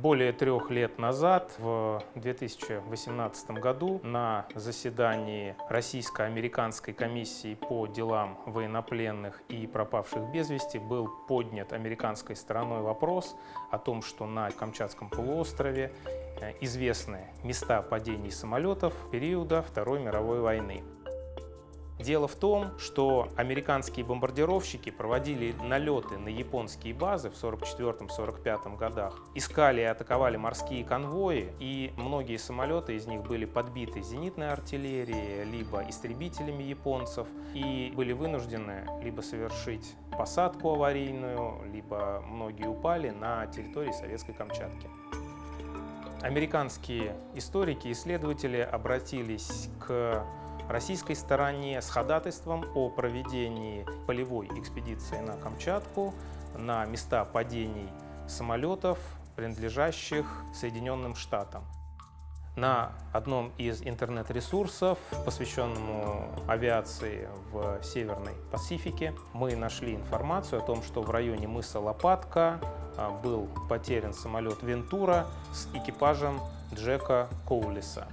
Более 3 лет назад, в 2018 году, на заседании Российско-американской комиссии по делам военнопленных и пропавших без вести был поднят американской стороной вопрос о том, что на Камчатском полуострове известны места падений самолетов периода Второй мировой войны. Дело в том, что американские бомбардировщики проводили налеты на японские базы в 1944-1945 годах, искали и атаковали морские конвои, и многие самолеты из них были подбиты зенитной артиллерией, либо истребителями японцев, и были вынуждены либо совершить посадку аварийную, либо многие упали на территории Советской Камчатки. Американские историки и исследователи обратились к российской стороне с ходатайством о проведении полевой экспедиции на Камчатку, на места падений самолетов, принадлежащих Соединенным Штатам. На одном из интернет-ресурсов, посвященному авиации в Северной Пасифике, мы нашли информацию о том, что в районе мыса Лопатка был потерян самолет «Вентура» с экипажем Джека Коулиса.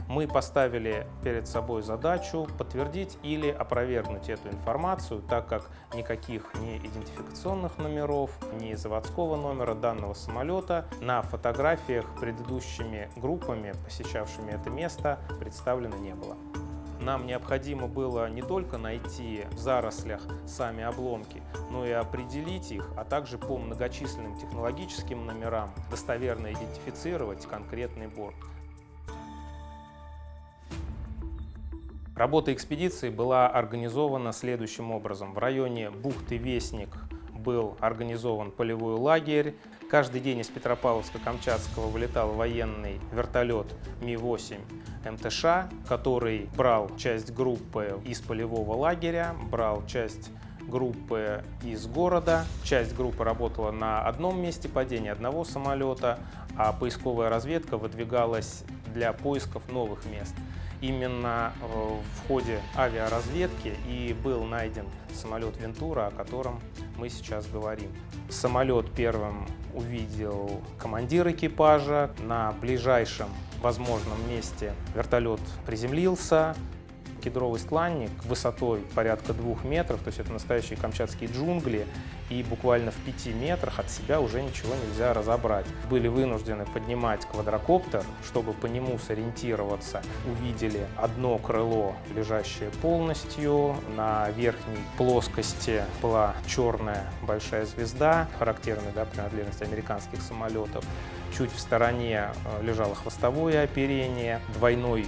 Мы поставили перед собой задачу подтвердить или опровергнуть эту информацию, так как никаких ни идентификационных номеров, ни заводского номера данного самолета на фотографиях предыдущими группами, посещавшими это место, представлено не было. Нам необходимо было не только найти в зарослях сами обломки, но и определить их, а также по многочисленным технологическим номерам достоверно идентифицировать конкретный борт. Работа экспедиции была организована следующим образом. В районе бухты Вестник был организован полевой лагерь. Каждый день из Петропавловска-Камчатского вылетал военный вертолет Ми-8 МТШ, который брал часть группы из полевого лагеря, брал часть группы из города. Часть группы работала на одном месте падения одного самолета, а поисковая разведка выдвигалась для поисков новых мест. Именно в ходе авиаразведки и был найден самолет «Вентура», о котором мы сейчас говорим. Самолет первым увидел командир экипажа. На ближайшем возможном месте вертолет приземлился. Кедровый стланник высотой порядка 2 метров, то есть это настоящие камчатские джунгли, и буквально в 5 метрах от себя уже ничего нельзя разобрать. Были вынуждены поднимать квадрокоптер, чтобы по нему сориентироваться. Увидели одно крыло, лежащее полностью, на верхней плоскости была черная большая звезда, характерная принадлежность американских самолетов. Чуть в стороне лежало хвостовое оперение, двойной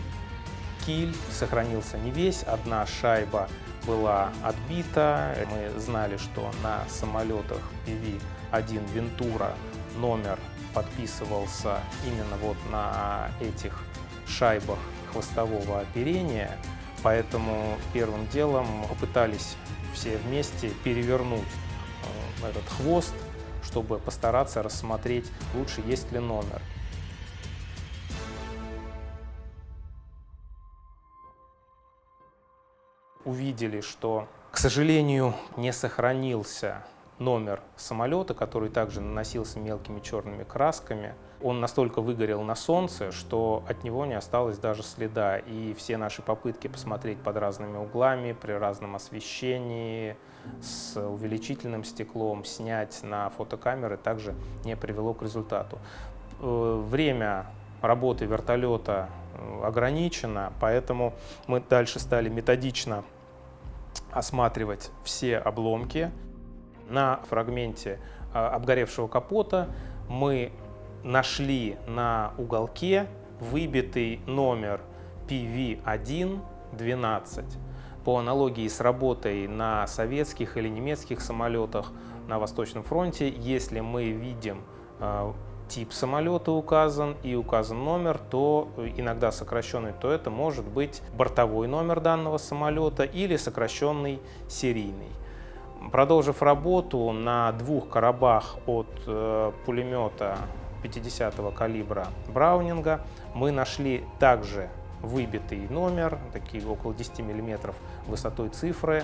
киль сохранился не весь, одна шайба была отбита. Мы знали, что на самолетах PV-1 «Вентура» номер подписывался именно вот на этих шайбах хвостового оперения, поэтому первым делом попытались все вместе перевернуть этот хвост, чтобы постараться рассмотреть лучше, есть ли номер. Увидели, что, к сожалению, не сохранился номер самолета, который также наносился мелкими черными красками. Он настолько выгорел на солнце, что от него не осталось даже следа. И все наши попытки посмотреть под разными углами, при разном освещении, с увеличительным стеклом, снять на фотокамеры также не привело к результату. Время работы вертолета ограничено, поэтому мы дальше стали методично осматривать все обломки. На фрагменте обгоревшего капота мы нашли на уголке выбитый номер PV-1-12. По аналогии с работой на советских или немецких самолетах на Восточном фронте, если мы видим тип самолета указан и указан номер, то иногда сокращенный, то это может быть бортовой номер данного самолета или сокращенный серийный. Продолжив работу на 2 коробах от пулемета 50-го калибра Браунинга, мы нашли также выбитый номер, такие около 10 мм высотой цифры.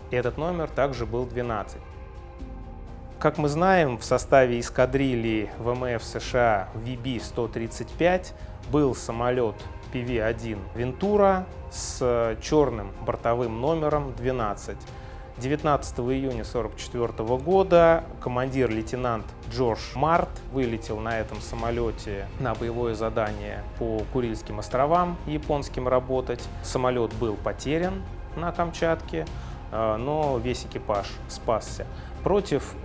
Этот номер также был 12. Как мы знаем, в составе эскадрильи ВМФ США VB-135 был самолет PV-1 «Вентура» с черным бортовым номером 12. 19 июня 1944 года командир-лейтенант Джордж Март вылетел на этом самолете на боевое задание по Курильским островам японским работать. Самолет был потерян на Камчатке, но весь экипаж спасся. Против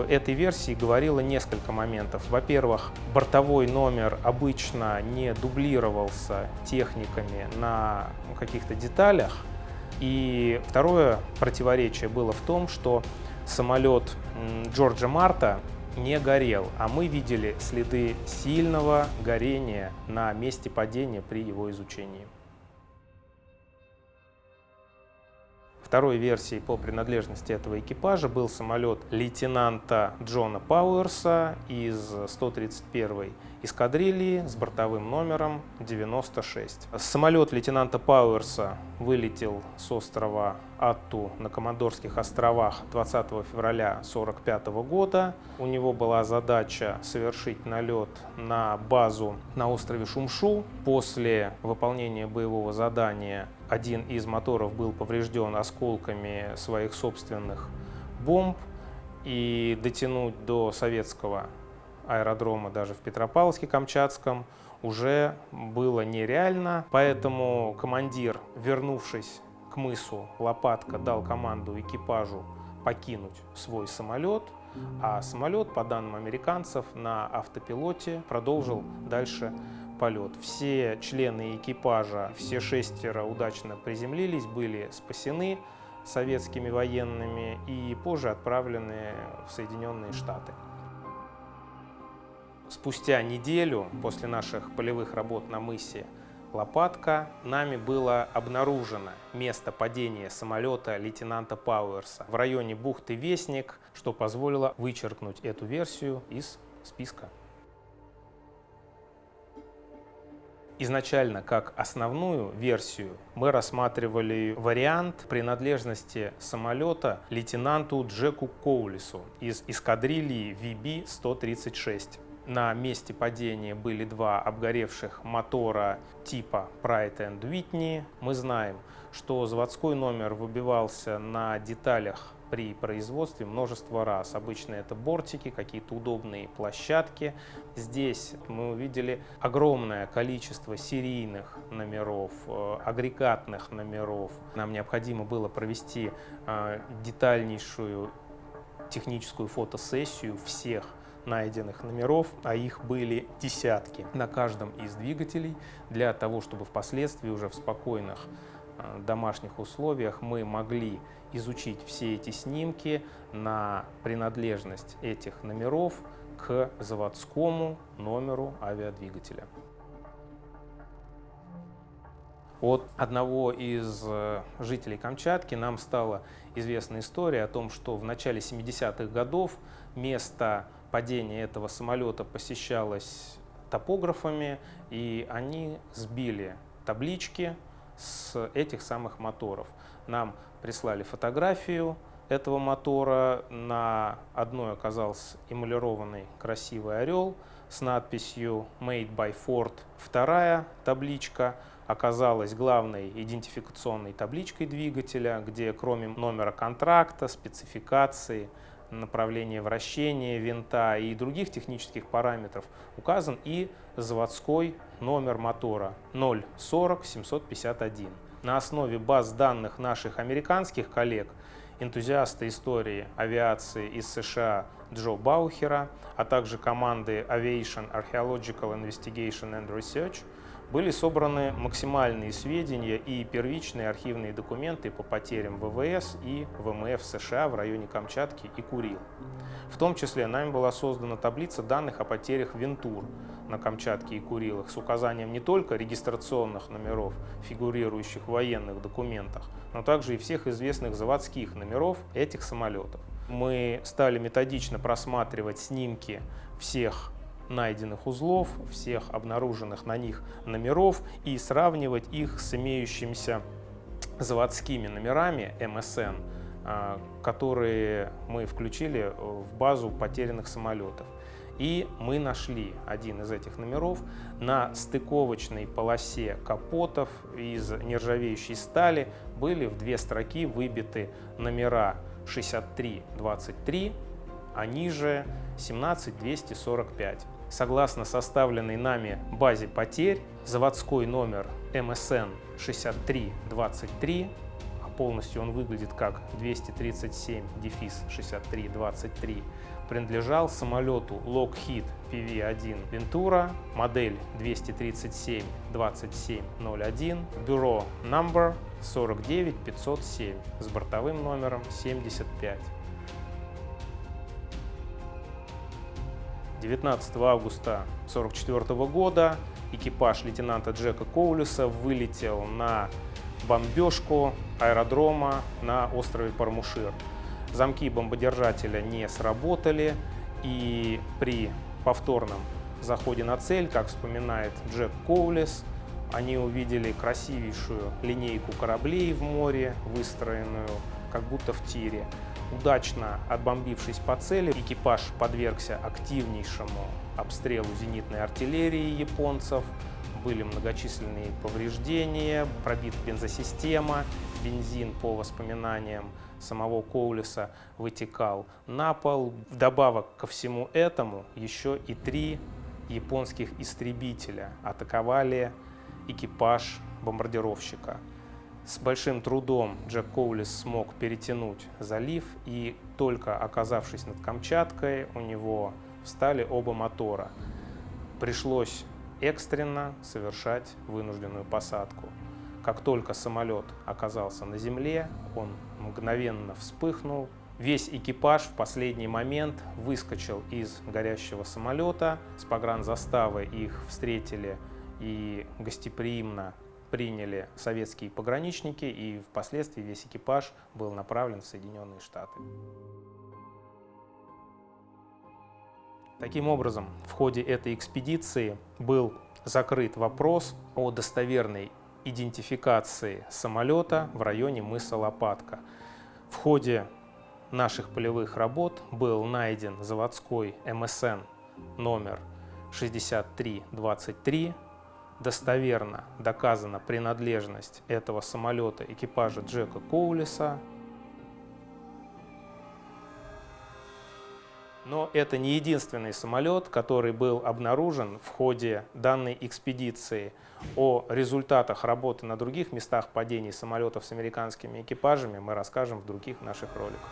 этой версии говорило несколько моментов. Во-первых, бортовой номер обычно не дублировался техниками на каких-то деталях. И второе противоречие было в том, что самолет Джорджа Марта не горел, а мы видели следы сильного горения на месте падения при его изучении. Второй версией по принадлежности этого экипажа был самолет лейтенанта Джона Пауэрса из 131-й эскадрильи с бортовым номером 96. Самолет лейтенанта Пауэрса вылетел с острова Атту на Командорских островах 20 февраля 1945 года. У него была задача совершить налет на базу на острове Шумшу. После выполнения боевого задания один из моторов был поврежден осколками своих собственных бомб, и дотянуть до советского аэродрома даже в Петропавловске-Камчатском уже было нереально. Поэтому командир, вернувшись к мысу Лопатка, дал команду экипажу покинуть свой самолет, а самолет, по данным американцев, на автопилоте продолжил дальше полет. Все члены экипажа, все 6 удачно приземлились, были спасены советскими военными и позже отправлены в Соединенные Штаты. Спустя неделю после наших полевых работ на мысе Лопатка нами было обнаружено место падения самолета лейтенанта Пауэрса в районе бухты Вестник, что позволило вычеркнуть эту версию из списка. Изначально, как основную версию, мы рассматривали вариант принадлежности самолета лейтенанту Джеку Коулису из эскадрильи VB-136. На месте падения были 2 обгоревших мотора типа Pratt & Whitney. Мы знаем, что заводской номер выбивался на деталях при производстве множество раз. Обычно это бортики, какие-то удобные площадки. Здесь мы увидели огромное количество серийных номеров, агрегатных номеров. Нам необходимо было провести детальнейшую техническую фотосессию всех найденных номеров, а их были десятки на каждом из двигателей, для того, чтобы впоследствии уже в спокойных домашних условиях мы могли изучить все эти снимки на принадлежность этих номеров к заводскому номеру авиадвигателя. От одного из жителей Камчатки нам стала известна история о том, что в начале 70-х годов место падения этого самолета посещалось топографами, и они сбили таблички с этих самых моторов. Нам прислали фотографию этого мотора. На одной оказался эмалированный красивый орел с надписью «Made by Ford». Вторая табличка оказалась главной идентификационной табличкой двигателя, где кроме номера контракта, спецификации, направления вращения винта и других технических параметров указан и заводской номер мотора 040751. На основе баз данных наших американских коллег, энтузиаста истории авиации из США Джо Баухера, а также команды Aviation Archaeological Investigation and Research, были собраны максимальные сведения и первичные архивные документы по потерям ВВС и ВМФ США в районе Камчатки и Курил. В том числе нами была создана таблица данных о потерях «Вентур» на Камчатке и Курилах с указанием не только регистрационных номеров, фигурирующих в военных документах, но также и всех известных заводских номеров этих самолетов. Мы стали методично просматривать снимки всех найденных узлов, всех обнаруженных на них номеров и сравнивать их с имеющимися заводскими номерами МСН которые мы включили в базу потерянных самолетов. И мы нашли один из этих номеров на стыковочной полосе капотов из нержавеющей стали. Были в 2 строки выбиты номера 6323, а ниже 17245. Согласно составленной нами базе потерь, заводской номер МСН 6323, а полностью он выглядит как 237-6323, принадлежал самолету Lockheed PV-1 Ventura, модель 237-2701, бюро number 49507 с бортовым номером 75. 19 августа 1944 года экипаж лейтенанта Джека Коулиса вылетел на бомбежку аэродрома на острове Пармушир. Замки бомбодержателя не сработали, и при повторном заходе на цель, как вспоминает Джек Коулис, они увидели красивейшую линейку кораблей в море, выстроенную как будто в тире. Удачно отбомбившись по цели, экипаж подвергся активнейшему обстрелу зенитной артиллерии японцев. Были многочисленные повреждения, пробита бензосистема, бензин, по воспоминаниям самого Коулиса, вытекал на пол. Вдобавок ко всему этому еще и 3 японских истребителя атаковали экипаж бомбардировщика. С большим трудом Джек Коулис смог перетянуть залив, и только оказавшись над Камчаткой, у него встали оба мотора. Пришлось экстренно совершать вынужденную посадку. Как только самолет оказался на земле, он мгновенно вспыхнул. Весь экипаж в последний момент выскочил из горящего самолета. С погранзаставы их встретили и гостеприимно приняли советские пограничники, и впоследствии весь экипаж был направлен в Соединенные Штаты. Таким образом, в ходе этой экспедиции был закрыт вопрос о достоверной идентификации самолета в районе мыса Лопатка. В ходе наших полевых работ был найден заводской МСН номер 6323. Достоверно доказана принадлежность этого самолета экипажа Джека Коулиса. Но это не единственный самолет, который был обнаружен в ходе данной экспедиции. О результатах работы на других местах падений самолетов с американскими экипажами мы расскажем в других наших роликах.